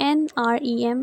NREM